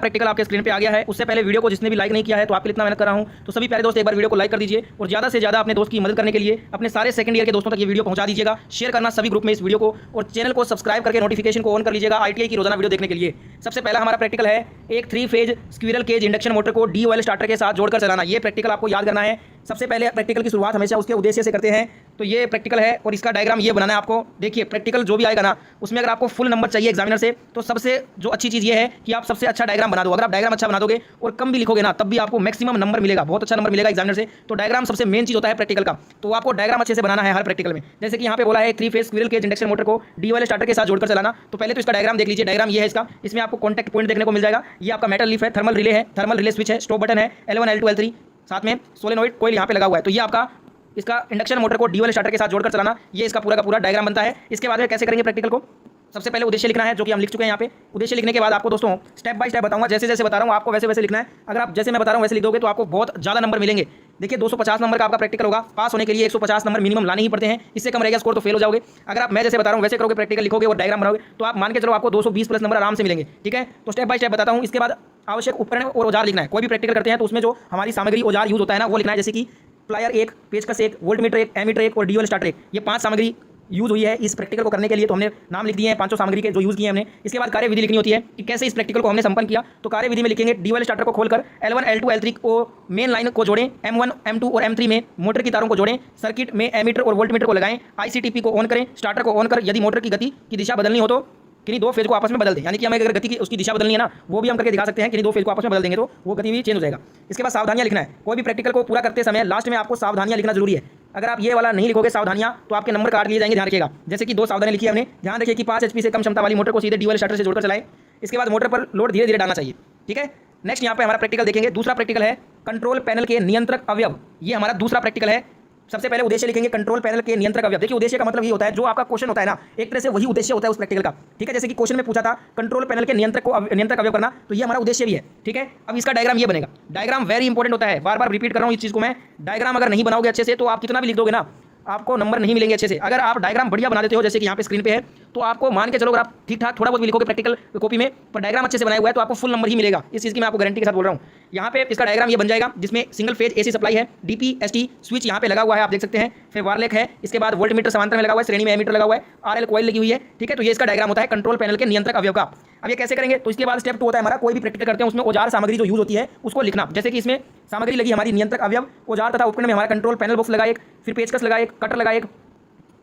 Practical आपके screen पे आ गया है। उससे पहले वीडियो को जिसने भी लाइक नहीं किया है तो आपके लिए इतना मेहनत कर रहा हूं, तो सभी प्यारे दोस्त एक बार वीडियो को लाइक कर दीजिए और ज़्यादा से ज़्यादा अपने दोस्त की मदद करने के लिए अपने सारे सेकंड ईयर के दोस्तों तक ये वीडियो पहुंचा दीजिएगा। शेयर करना सभी ग्रुप में इस वीडियो को, और चैनल को सब्सक्राइब करके नोटिफिकेशन को ऑन कर लीजिएगा ITI की रोजाना वीडियो देखने के लिए। सबसे पहला हमारा प्रैक्टिकल है एक 3 phase squirrel cage induction motor को डी ऑयल स्टार्टर के साथ जोड़कर चलाना। ये प्रैक्टिकल आपको याद करना है। सबसे पहले प्रैक्टिकल की शुरुआत हमेशा उसके उद्देश्य से करते हैं। तो ये प्रैक्टिकल है और इसका डायग्राम ये बनाना है आपको। देखिए प्रैक्टिकल जो भी आएगा ना उसमें अगर आपको फुल नंबर चाहिए एग्जामिनर से, तो सबसे जो अच्छी चीज़ ये है कि आप सबसे अच्छा डायग्राम बना दो। अगर आप डायग्राम अच्छा बना दोगे और कम भी लिखोगे ना तब भी आपको मैक्सिमम नंबर मिलेगा, बहुत अच्छा नंबर मिलेगा एग्जामिनर से। तो डायग्राम सबसे मेन चीज़ होता है प्रैक्टिकल का, तो आपको डायग्राम अच्छे से बनाना है हर प्रैक्टिकल में। जैसे कि यहाँ पे बोला है 3 phase squirrel cage induction motor को डी ऑयल स्टार्टर के साथ जोड़कर चलाना। तो पहले तो इसका डायग्राम देख लीजिए। डायग्राम ये है इसका, इसमें आपको कॉन्टैक्ट पॉइंट देखने को मिल जाएगा। ये आपका मेटल लीफ है, थर्मल रिले है, थर्मल रिले स्विच है, स्टॉप बटन है, L1 L2 L3, साथ में सोलेनोइड कॉइल यहाँ पे लगा हुआ है। तो ये आपका इसका इंडक्शन मोटर को डी ऑयल स्टार्टर के साथ जोड़कर चलाना, ये इसका पूरा का पूरा डायग्राम बनता है। इसके बाद में कैसे करेंगे प्रैक्टिकल को, सबसे पहले उद्देश्य लिखना है जो कि हम लिख चुके हैं यहाँ पे। उद्देश्य लिखने के बाद आपको दोस्तों स्टेप बाय स्टेप बताऊंगा, जैसे जैसे बता रहा हूँ आपको वैसे वैसे लिखना है। अगर आप जैसे मैं बता रहा हूँ वैसे लिख दोगे तो आपको बहुत ज़्यादा नंबर मिलेंगे। देखिए 250 नंबर का आपका प्रैक्टिकल होगा। पास होने के लिए 150 नंबर मिनिमम लाने ही पड़ते हैं, इससे कम रहेगा स्कोर तो फेल हो जाओगे। अगर आप मैं जैसे बता रहा हूँ वैसे करोगे, प्रैक्टिकल लिखोगे और डायग्राम बनाओगे तो आप मान के चलो आपको 220 प्लस नंबर आराम से मिलेंगे। ठीक है, तो स्टेप बाय स्टेप बताता हूँ। इसके बाद आवश्यक उपकरण और औजार लिखना है। कोई भी प्रैक्टिकल करते हैं तो उसमें जो हमारी सामग्री औजार यूज होता है ना वो लिखना है। जैसे कि प्लायर 1, पेचकस 1, वोल्टमीटर 1, एमीटर 1 और डी ऑयल स्टार्टर 1, ये 5 सामग्री यूज हुई है इस प्रैक्टिकल को करने के लिए। तो हमने नाम लिख दिए हैं 5 सामग्री के जो यूज किए हमने। इसके बाद कार्य विधि लिखनी होती है कि कैसे इस प्रैक्टिकल को हमने संपन्न किया। तो कार्य विधि में लिखेंगे डी ऑयल स्टार्टर को खोलकर L1 L2 L3 को मेन लाइन को जोड़ें, M1 M2 और M3 में मोटर की तारों को जोड़ें, सर्किट में एमीटर और वोल्टमीटर को लगाएं, ICTP को ऑन करें, स्टार्टर को ऑन कर यदि मोटर की गति की दिशा बदलनी हो तो किन्हीं 2 फेज को आपस में बदल दें। यानी कि हमें अगर गति की उसकी दिशा बदलनी है ना वो भी हम करके दिखा सकते हैं। किन्हीं 2 फेज को आपस में बदल देंगे तो वो गति भी चेंज हो जाएगा। इसके बाद सावधानियां लिखना है। कोई भी प्रैक्टिकल को पूरा करते समय लास्ट में आपको सावधानियां लिखना जरूरी है। अगर आप ये वाला नहीं लिखोगे सावधानियां तो आपके नंबर काट लिए जाएंगे, ध्यान रखिएगा। जैसे कि 2 सावधानी लिखी है हमने, ध्यान रखिए कि 5 HP से कम क्षमता वाली मोटर को सीधे डी ऑयल स्टार्टर से जोड़कर चलाएं। इसके बाद मोटर पर लोड धीरे धीरे डालना चाहिए। ठीक है, नेक्स्ट यहाँ पे हमारा प्रैक्टिकल देखेंगे। दूसरा प्रैक्टिकल है कंट्रोल पैनल के नियंत्रक अवयव। ये हमारा दूसरा प्रैक्टिकल है। सबसे पहले उद्देश्य लिखेंगे कंट्रोल पैनल के नियंत्रक अवयव। देखिए उद्देश्य का मतलब ये होता है जो आपका क्वेश्चन होता है ना, एक तरह से वही उद्देश्य होता है उस प्रैक्टिकल का। ठीक है, जैसे कि क्वेश्चन में पूछा था कंट्रोल पैनल के नियंत्रक अवयव करना, तो ये हमारा उद्देश्य भी है। ठीक है, अब इसका डायग्राम ये बनेगा। डायग्राम वेरी इंपॉर्टेंट होता है, बार बार रिपीट कर रहा हूँ इस चीज़ को मैं। डायग्राम अगर नहीं बनाओगे अच्छे से तो आप कितना भी लिख दोगे ना आपको नंबर नहीं मिलेंगे अच्छे से। अगर आप डायग्राम बढ़िया बना देते हो जैसे कि यहाँ पे स्क्रीन पे है, तो आपको मान के चलो अगर आप ठीक ठाक थोड़ा बहुत भी लिखोगे प्रैक्टिकल कॉपी में पर डायग्राम अच्छे से बनाया हुआ है तो आपको फुल नंबर ही मिलेगा। इस चीज़ की मैं आपको गारंटी के साथ बोल रहा हूँ। यहाँ पे इसका डायग्राम ये बन जाएगा जिसमें सिंगल फेज AC सप्लाई है, DP-ST स्विच यहाँ पे लगा हुआ है, आप देख सकते हैं। फिर वारलेक है, इसके बाद वोल्टमीटर समांतर में लगा हुआ है, श्रेणी में एमीटर लगा हुआ है, RL कॉइल लगी हुई है। ठीक है, तो ये इसका डायग्राम होता है कंट्रोल पैनल के नियंत्रक अवयव का। अब ये कैसे करेंगे, तो इसके बाद स्टेप 2 होता है हमारा, कोई भी प्रैक्टिकल करते हैं उसमें औजार सामग्री जो यूज होती है उसको लिखना। जैसे कि इसमें सामग्री लगी हमारी नियंत्रक अवयव, औजार तथा उपकरण में हमारा कंट्रोल पैनल बॉक्स लगा एक, फिर पेचकस लगा एक, कटर लगा एक।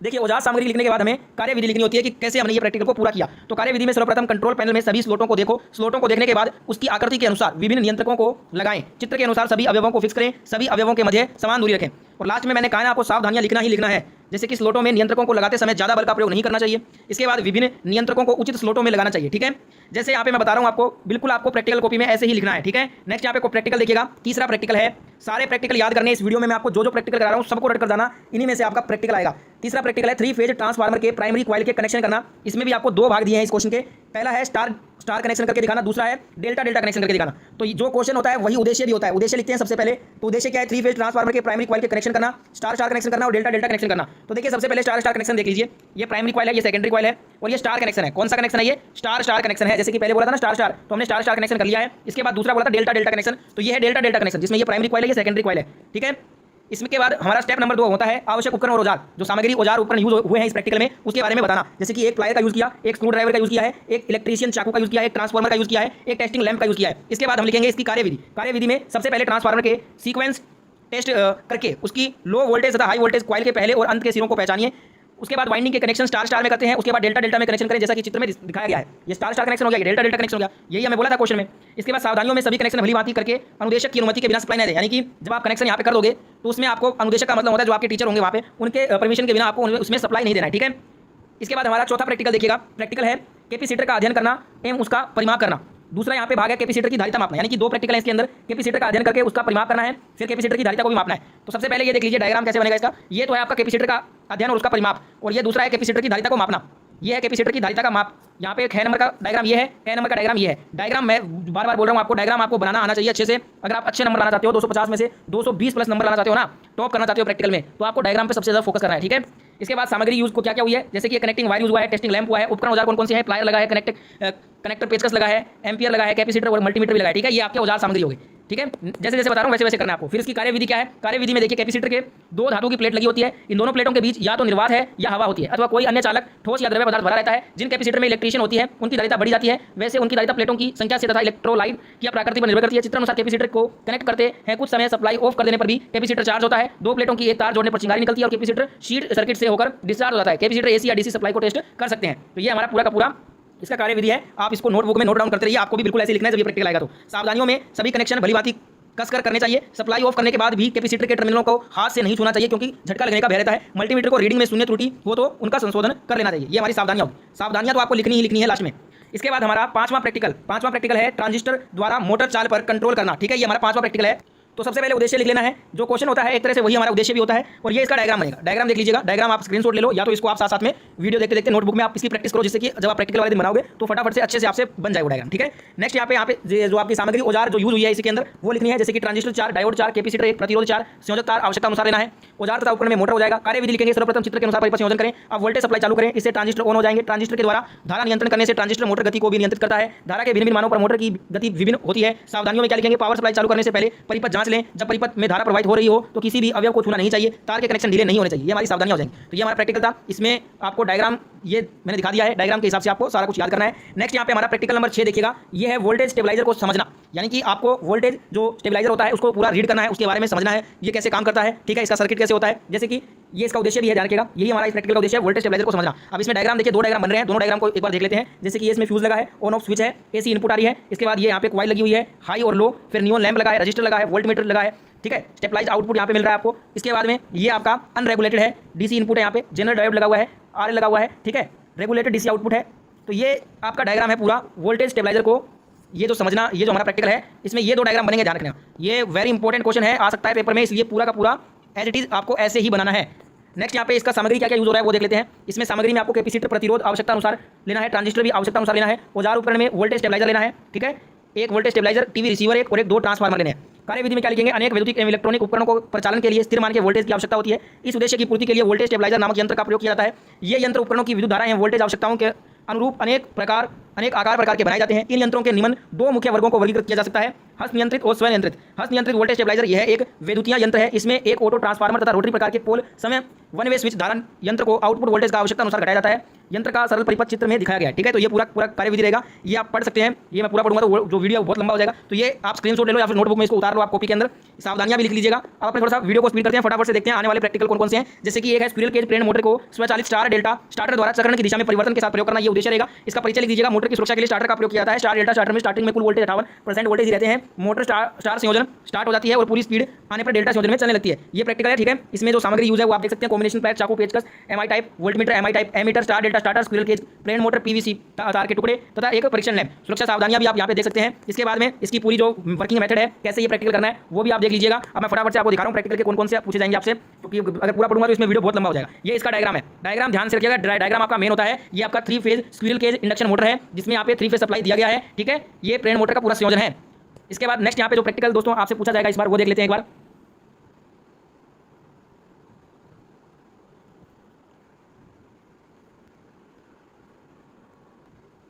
देखिए औजार सामग्री लिखने के बाद हमें कार्य विधि लिखनी होती है कि कैसे हमने ये प्रैक्टिकल को पूरा किया। तो कार्य विधि में सर्वप्रथम कंट्रोल पैनल में सभी स्लॉटों को देखो, स्लॉटों को देखने के बाद उसकी आकृति के अनुसार विभिन्न नियंत्रकों को लगाएं, चित्र के अनुसार सभी अवयवों को फिक्स करें, सभी अवयवों के मध्य समान दूरी रखें। और लास्ट में मैंने कहा ना आपको सावधानियां लिखना ही लिखना है। जैसे कि स्लॉटों में नियंत्रकों को लगाते समय ज़्यादा बल का प्रयोग नहीं करना चाहिए। इसके बाद विभिन्न नियंत्रकों को उचित स्लॉटों में लगाना चाहिए। ठीक है, जैसे यहाँ पे मैं बता रहा हूँ आपको, बिल्कुल आपको प्रैक्टिकल कॉपी में ऐसे ही लिखना है। ठीक है, नेक्स्ट यहाँ पे प्रैक्टिकल देखिएगा। तीसरा प्रैक्टिकल है, सारे प्रैक्टिकल याद करने इस वीडियो में मैं आपको जो प्रैक्टिकल करा रहा हूँ सबको रट कर जाना, इन्हीं में से आपका प्रैक्टिकल आएगा। तीसरा प्रैक्टिकल है 3 फेज ट्रांसफार्मर के प्राइमरी कॉइल के कनेक्शन करना। इसमें भी आपको 2 भाग दिए हैं इस क्वेश्चन के। पहला है स्टार कनेक्शन करके दिखाना, दूसरा है डेल्टा कनेक्शन करके दिखाना। तो जो क्वेश्चन होता है वही उद्देश्य भी होता है। उद्देश्य लिखते हैं सबसे पहले, तो उद्देश्य क्या है, 3 फेज ट्रांसफार्मर के प्राइमरी कॉइल के कनेक्शन करना, स्टार कनेक्शन करना और डेल्टा कनेक्शन करना। तो देखिए सबसे पहले स्टार कनेक्शन देख लीजिए। ये प्राइमरी कॉइल है, ये सेकेंडरी कॉइल है और ये स्टार कनेक्शन है। कौन सा कनेक्शन है, ये स्टार कनेक्शन है। जैसे कि पहले बोला था ना स्टार, तो हमने स्टार कनेक्शन कर लिया है। इसके बाद दूसरा बोला था डेल्टा कनेक्शन, तो ये है डेल्टा कनेक्शन जिसमें ये प्राइमरी कॉइल है, ये सेकेंडरी कॉइल है। ठीक है, इसके बाद हमारा स्टेप नंबर 2 होता है आवश्यक उपकरण और औजार, जो सामग्री औजार उपकरण यूज हुए हैं इस प्रैक्टिकल में उसके बारे में बताना। जैसे कि एक प्लायर का यूज किया, एक स्क्रू ड्राइवर का यूज किया है, एक इलेक्ट्रीशियन चाकू का यूज किया है, एक ट्रांसफार्मर का यूज किया है, एक टेस्टिंग लैंप का यूज किया है। इसके बाद हम लिखेंगे इसकी कार्यविधि। कार्यविधि में सबसे पहले ट्रांसफार्मर के सीक्वेंस टेस्ट करके उसकी लो वोल्टेज तथा हाई वोल्टेज कॉइल के पहले और अंत के सिरों को पहचानिए। उसके बाद वाइंडिंग के कनेक्शन स्टार में करते हैं। उसके बाद डेल्टा में कनेक्शन करें, जैसा कि चित्र में दिखाया गया है। ये स्टार कनेक्शन हो गया, डेल्टा कनेक्शन हो गया, यही हमें बोला था क्वेश्चन में। इसके बाद सावधानियों में सभी कनेक्शन भली भांति करके अनुदेशक की अनुमति के बिना सप्लाई न दें। यानी कि जब आप कनेक्शन यहाँ पे कर दोगे तो उसमें आपको अनुदेशक का मतलब होता है जो आपके टीचर होंगे वहाँ पे, उनके परमिशन के बिना आपको उसमें सप्लाई नहीं देना है। ठीक है, इसके बाद हमारा चौथा प्रैक्टिकल देखिएगा। प्रैक्टिकल है कैपेसिटर का अध्ययन करना एवं उसका परिमाप करना। दूसरा यहाँ पे भाग है कैपेसिटर की धारिता मापना। यानी कि 2 प्रैक्टिकल है इसके अंदर, कैपेसिटर का अध्ययन करके उसका परिमाप करना है, फिर कैपेसिटर की धारिता को भी मापना है। तो सबसे पहले ये देख लीजिए डायग्राम कैसे बनेगा इसका। ये तो है आपका कैपेसिटर का अध्ययन और उसका परिमाप, और ये दूसरा है कैपेसिटर की धारिता को मापना। ये है कैपेसिटर की धारिता का माप। यहाँ पे 6 नंबर का डायग्राम ये है, 6 नंबर का डायग्राम ये है। डायग्राम मैं बार बार बोल रहा हूँ आपको, डायग्राम आपको बनाना आना चाहिए अच्छे से। अगर आप अच्छे नंबर लाना चाहते हो, 250 में से 220 प्लस नंबर लाना चाहते हो ना, टॉप करना चाहते हो प्रैक्टिकल में, तो आपको डायग्राम पे सबसे ज़्यादा फोकस करना है। ठीक है, इसके बाद सामग्री यूज को क्या क्या हुई है, जैसे कि कनेक्टिंग वायर यूज हुआ है, टेस्टिंग लैंप हुआ है, उपकरण औजार कौन कौन से हैं, प्लायर लगा है, कनेक्टर पेचकस लगा है, एम्पियर लगा है, कैपेसिटर और मल्टीमीटर भी लगा है। ठीक है, ये आपके औजार सामग्री होगी। ठीक है, जैसे जैसे बता रहा हूँ वैसे वैसे करना है आपको। फिर इसकी कार्यविधि क्या है, कार्यविधि में देखिए कैपेसिटर के दो धातु की प्लेट लगी होती है, इन दोनों प्लेटों के बीच या तो निर्वात है या हवा होती है अथवा कोई अन्य चालक ठोस या द्रव्य पदार्थ भरा रहता है। जिन कैपेसिटर में इलेक्ट्रिशियन होती है उनकी धारिता बढ़ी जाती है, वैसे उनकी धारिता प्लेटों की संख्या से तथा इलेक्ट्रोलाइट की प्रकृति पर निर्भर करती है। चित्रानुसार कैपेसिटर को कनेक्ट करते हैं, कुछ समय सप्लाई ऑफ कर देने पर भी कैपेसिटर चार्ज होता है। दो प्लेटों की एक तार जोड़ने पर चिंगारी निकलती है और कैपेसिटर शीट सर्किट से होकर डिस्चार्ज हो जाता है। कैपेसिटर एसी या डीसी सप्लाई को टेस्ट कर सकते हैं। तो ये हमारा पूरा का पूरा इसका कार्यविधि है। आप इसको नोटबुक में नोट डाउन करते रहिए, आपको भी बिल्कुल ऐसे लिखना है जब ये प्रैक्टिकल आएगा। तो सावधानियों में सभी कनेक्शन भलीभांति कसकर करने चाहिए। सप्लाई ऑफ करने के बाद भी कैपेसिटर के टर्मिनलों को हाथ से नहीं छूना चाहिए क्योंकि झटका लगने का भय रहता है। मल्टीमीटर को रीडिंग में शून्य त्रुटि हो तो उनका संशोधन कर लेना चाहिए। ये हमारी सावधानियां होगी। सावधानियां तो आपको लिखनी ही लिखनी है लास्ट में। इसके बाद हमारा पांचवा प्रैक्टिकल है ट्रांजिस्टर द्वारा मोटर चाल पर कंट्रोल करना। ठीक है, ये हमारा पांचवा प्रैक्टिकल है। तो सबसे पहले उद्देश्य लिख लेना है। जो क्वेश्चन होता है एक तरह से वही हमारा उद्देश्य भी होता है और ये इसका डायग्राम बनेगा। डायग्राम देख लीजिएगा, डायग्राम आप स्क्रीनशॉट ले लो या तो इसको आप साथ साथ में वीडियो देखते देखते नोटबुक में आप इसकी प्रैक्टिस करो, जिससे कि जब आप प्रैक्टिकल वाले दिन बनाओगे तो फटाफट से अच्छे से आपसे बन जाएगा डायग्राम। ठीक है, नेक्स्ट यहाँ पे जो आपकी सामग्री औजार जो यूज हुई है इसके अंदर वो लिखनी है, जैसे कि ट्रांजिस्टर 4, डायोड 4, कैपेसिटर 1, प्रतिरोध 4, संयोजक तार आवश्यकता अनुसार लेना है। औजार तथा उपकरण में मोटर हो जाएगा। कार्यविधि लिखेंगे, सर्वप्रथम चित्र के अनुसार परिपथ संयोजन करें। अब वोल्टेज सप्लाई चालू करें, इससे ट्रांजिस्टर ऑन हो जाएंगे। ट्रांजिस्टर के द्वारा धारा नियंत्रण करने से ट्रांजिस्टर मोटर गति को भी नियंत्रित करता है। धारा के भिन्न मानों पर मोटर की गति विभिन्न होती है। सावधानियों में क्या लिखेंगे, पावर सप्लाई चालू करने से पहले परिपथ जांच लें। जब परिपथ में धारा प्रवाहित हो रही हो तो किसी भी अवयव को छूना नहीं चाहिए। तार के कनेक्शन ढीले नहीं होने चाहिए। ये हमारी सावधानियां हो जाएंगी। तो ये हमारा प्रैक्टिकल था। इसमें आपको डायग्राम ये मैंने दिखा दिया है, डायग्राम के हिसाब से आपको सारा कुछ याद करना है। नेक्स्ट यहाँ पे हमारा प्रैक्टिकल नंबर 6 देखिएगा, ये है वोल्टेज स्टेबलाइजर को समझना। यानी कि आपको वोल्टेज जो स्टेबलाइजर होता है उसको पूरा रीड करना है, उसके बारे में समझना है, ये कैसे काम करता है। ठीक है, इसका सर्किट कैसे होता है, जैसे कि ये इसका उद्देश्य भी है, ध्यान रखिएगा। यही हमारा इस प्रैक्टिकल का उद्देश्य है, वोल्टेज स्टेबलाइजर को समझना। अब इसमें डायग्राम देखिए, दो डायग्राम बन रहे हैं, दोनों डायग्राम को एक बार देख लेते हैं। जैसे कि इसमें फ्यूज लगा है, ऑन ऑफ स्विच है, एसी इनपुट आ रही है। इसके बाद ये यहाँ पे कॉइल लगी हुई है, हाई और लो, फिर नियॉन लैंप लगा है, रजिस्टर लगा है, वोल्टमीटर लगा है। ठीक है, स्टेबलाइज आउटपुट यहाँ पे मिल रहा है आपको। इसके बाद में ये आपका अनरेगुलेटेड है, डीसी इनपुट है, यहाँ पे जनरल डायोड लगा हुआ है, आरएल लगा हुआ है। ठीक है, रेगुलेटेड डीसी आउटपुट है। तो ये आपका डायग्राम है पूरा वोल्टेज स्टेबलाइजर को ये जो समझना, ये जो हमारा प्रैक्टिकल है इसमें ये दो डायग्राम बनेंगे, ध्यान रखना। ये वेरी इंपॉर्टेंट क्वेश्चन है, आ सकता है पेपर में, इसलिए पूरा का पूरा एज इट इज आपको ऐसे ही बनाना है। नेक्स्ट यहाँ पे इसका सामग्री क्या क्या यूज हो रहा है वो देख लेते हैं। इसमें सामग्री में आपको कैपेसिटर प्रतिरोध आवश्यकता अनुसार लेना है, ट्रांजिस्टर भी आवश्यकता अनुसार लेना है, औजार उपकरण में वोल्टेज स्टेबलाइजर लेना है। ठीक है, एक वोल्टेज स्टेबलाइजर, टीवी रिसीवर एक और एक, दो ट्रांसफार्मर लेने हैं। कार्यविधि में क्या लिखेंगे, अनेक वैद्युतिक एवं इलेक्ट्रॉनिक उपकरणों को परिचालन के लिए स्थिर मान के वोल्टेज की आवश्यकता होती है। इस उद्देश्य की पूर्ति के लिए वोल्टेज स्टेबलाइजर नामक यंत्र का प्रयोग किया जाता है। ये यंत्र उपकरणों की विद्युत धारा एवं वोल्टेज आवश्यकताओं के अनुरूप अनेक आकार प्रकार के बनाए जाते हैं। इन यंत्रों के निम्न दो मुख्य वर्गों को वर्गीकृत किया जा सकता है, हस्त नियंत्रित और स्वयं नियंत्रित। हस्त नियंत्रित वोल्टेज स्टेबलाइजर यह एक वैद्युतीय यंत्र है। इसमें एक ऑटो ट्रांसफार्मर तथा रोटरी प्रकार के पोल समय वन वे स्विच धारा यंत्र को आउटपुट वोल्टेज का आवश्यकता अनुसार घटाया जाता है। यंत्र का सरल परिपथ चित्र में दिखाया गया है। ठीक है, तो ये पूरा कार्यविधि रहेगा, ये आप पढ़ सकते हैं। ये मैं पूरा पढ़ूंगा तो जो वीडियो बहुत लंबा हो जाएगा, तो ये आप स्क्रीनशॉट ले लो या फिर नोटबुक में इसको उतार लो आप कॉपी के अंदर। सावधानियां भी लिख लीजिएगा। अब अपने थोड़ा सा वीडियो को स्पीड करते हैं, फटाफट से देखते हैं आने वाले प्रैक्टिकल कौन कौन से हैं। जैसे कि एक है स्क्विरल केज प्रेरण मोटर को स्वचालित स्टार डेल्टा स्टार्टर द्वारा चक्रण की दिशा में परिवर्तन के साथ प्रयोग करना, ये उद्देश्य रहेगा। इसका परिचय लिख दीजिएगा। मोटर की सुरक्षा के लिए स्टार्टर का प्रयोग किया जाता है। स्टार डेल्टा स्टार्टर में स्टार्टिंग में कुल वोल्टेज 58% वोल्टेज रहते हैं। मोटर स्टार संयोजन स्टार्ट हो जाती है और पूरी स्पीड आने पर डेल्टा संयोजन में चलने लगती है। ये प्रैक्टिकल है। ठीक है, इसमें जो सामग्री यूज है वो आप देख सकते हैं, कॉम्बिनेशन पैक, चाकू, पेचकस, MI type voltmeter, MI type ammeter, star delta starter, squirrel cage प्रेरण मोटर, पीवीसी तार के टुकड़े तथा एक परीक्षण लैंप। सुरक्षा सावधानियां भी आप यहाँ पे देख सकते हैं। इसके बाद में इसकी पूरी जो वर्किंग मेथड है, कैसे ये प्रैक्टिकल करना है वो भी आप देख लीजिएगा। अब मैं फटाफट से आपको दिखा रहा हूँ प्रैक्टिकल के कौन कौन से पूछे जाएंगे आपसे, क्योंकि अगर पूरा पढ़ूंगा तो इसमें वीडियो बहुत लंबा हो जाएगा। ये इसका डायग्राम है, डायग्राम ध्यान से रखिएगा। डायग्राम आपका मेन होता है। ये आपका 3 phase squirrel cage induction motor है, जिसमें यहाँ पे 3 फेज सप्लाई दिया गया है। ठीक है, ये प्रेरण मोटर का पूरा संयोजन है। इसके बाद नेक्स्ट यहाँ पे जो प्रैक्टिकल दोस्तों आपसे पूछा जाएगा इस बार वो देख लेते हैं एक बार।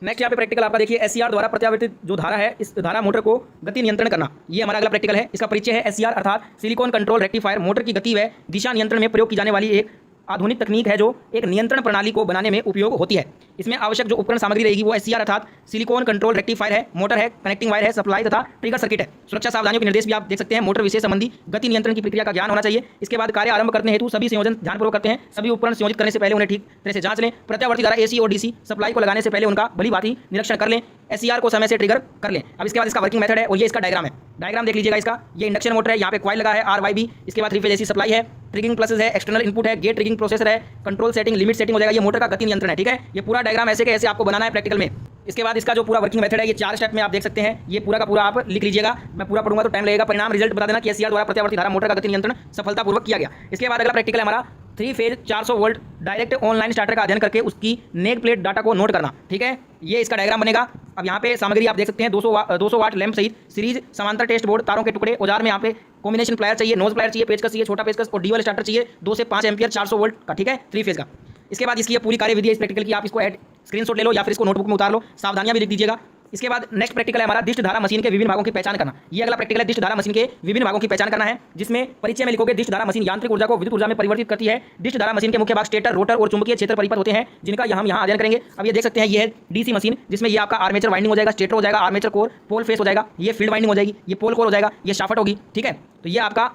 नेक्स्ट यहाँ पे प्रैक्टिकल आपका देखिए, एससीआर द्वारा प्रत्यावर्तित जो धारा है, इस धारा मोटर को गति नियंत्रण करना, ये हमारा अगला प्रैक्टिकल है। इसका परिचय है। एससीआर अर्थात सिलिकॉन कंट्रोल रेक्टिफायर मोटर की गति व दिशा नियंत्रण में प्रयोग की जाने वाली एक आधुनिक तकनीक है जो एक नियंत्रण प्रणाली को बनाने में उपयोग होती है। इसमें आवश्यक जो उपकरण सामग्री रहेगी वो एससीआर अर्थात सिलिकॉन कंट्रोल रेक्टिफायर है, मोटर है, कनेक्टिंग वायर है, सप्लाई तथा ट्रिगर सर्किट है। सुरक्षा सावधानियों के निर्देश भी आप देख सकते हैं। मोटर विशेष संबंधी गति नियंत्रण की प्रक्रिया का ज्ञान होना चाहिए। इसके बाद कार्य आरंभ करने हेतु सभी संयोजन ध्यानपूर्वक करते हैं। सभी उपकरण संयोजित करने से पहले उन्हें ठीक तरह से जांच लें। प्रत्यावर्ती धारा एसी और डीसी सप्लाई को लगाने से पहले उनका भलीभांति निरीक्षण कर लें। एससीआर को समय से ट्रिगर कर लें। अब इसके बाद इसका वर्किंग मेथड है और ये इसका डायग्राम है। डायग्राम देख लीजिएगा इसका। ये इंडक्शन मोटर है, यहाँ पे कॉइल लगा है RYB। इसके बाद 3 फेज एसी सप्लाई है, ट्रिगिंग प्लसेस है, एक्सटर्नल इनपुट है, गेट ट्रिगिंग प्रोसेसर है, कंट्रोल सेटिंग, लिमिट सेटिंग हो जाएगा। ये मोटर का गति नियंत्रण है। ठीक है, ये पूरा डायग्राम ऐसे के ऐसे आपको बनाना है प्रैक्टिकल में। इसके बाद इसका जो पूरा वर्किंग मेथड है ये 4 स्टेप में आप देख सकते हैं। ये पूरा का पूरा आप लिख लीजिएगा। मैं पूरा पढ़ूंगा तो टाइम लगेगा। परिणाम रिजल्ट बता देना कि एससीआर द्वारा प्रत्यावर्ती धारा मोटर का गति नियंत्रण सफलतापूर्वक किया गया। इसके बाद अगला प्रैक्टिकल है हमारा 3 phase 400 volt direct online starter का अध्ययन करके उसकी नेक प्लेट डाटा को नोट करना। ठीक है, ये इसका डायग्राम बनेगा। अब यहाँ पे सामग्री आप देख सकते हैं 200 वाट लैंप सहित सीरीज समांतर टेस्ट बोर्ड, तारों के टुकड़े, औजार में यहाँ पे कॉम्बिनेशन प्लायर चाहिए, नोज प्लायर चाहिए, पेचकस चाहिए, छोटा पेचकस और डीएल स्टार्टर चाहिए 2 से 5 एम्पियर 400 वोल्ट का। ठीक है, 3 फेज का। इसके बाद इसकी पूरी कार्यविधि है इस प्रैक्टिकल की, आप इसको स्क्रीनशॉट ले लो या फिर इसको नोटबुक में उतार लो, सावधानियां भी लिख दीजिएगा। इसके बाद नेक्स्ट प्रैक्टिकल है हमारा डिस्ट धारा मशीन के विभिन्न भागों की पहचान करना। ये अगला प्रैक्टिकल है, डिस्ट धारा मशीन के विभिन्न भागों की पहचान करना है, जिसमें परिचय में लिखोगे डिस्ट धारा मशीन यांत्रिक ऊर्जा को विद्युत ऊर्जा में परिवर्तित करती है। डिस्ट धारा मशीन के मुख्य भाग स्टेटर, रोटर और चुंबकीय क्षेत्र परिपथ होते हैं, जिनका हम यहाँ अध्ययन करेंगे। अब ये देख सकते हैं, ये है डीसी मशीन, जिसमें ये आपका आर्मेचर वाइंडिंग हो जाएगा, स्टेटर हो जाएगा, आर्मेचर कोर, पोल फेस हो जाएगा, ये फील्ड वाइंडिंग हो जाएगी, ये पोल कोर हो जाएगा, ये शाफ्ट होगी। ठीक है, तो ये आपका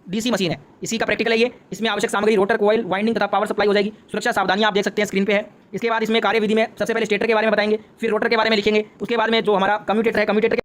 डीसी मशीन है, इसी का प्रैक्टिकल है ये। इसमें आवश्यक सामग्री रोटर, कोयल, वाइंडिंग तथा पावर सप्लाई हो जाएगी। सुरक्षा सावधानियां आप देख सकते हैं स्क्रीन पे है। इसके बाद इसमें कार्यविधि में सबसे पहले स्टेटर के बारे में बताएंगे, फिर रोटर के बारे में लिखेंगे, उसके बाद में जो हमारा कम्यूटेटर है, कम्यूटेटर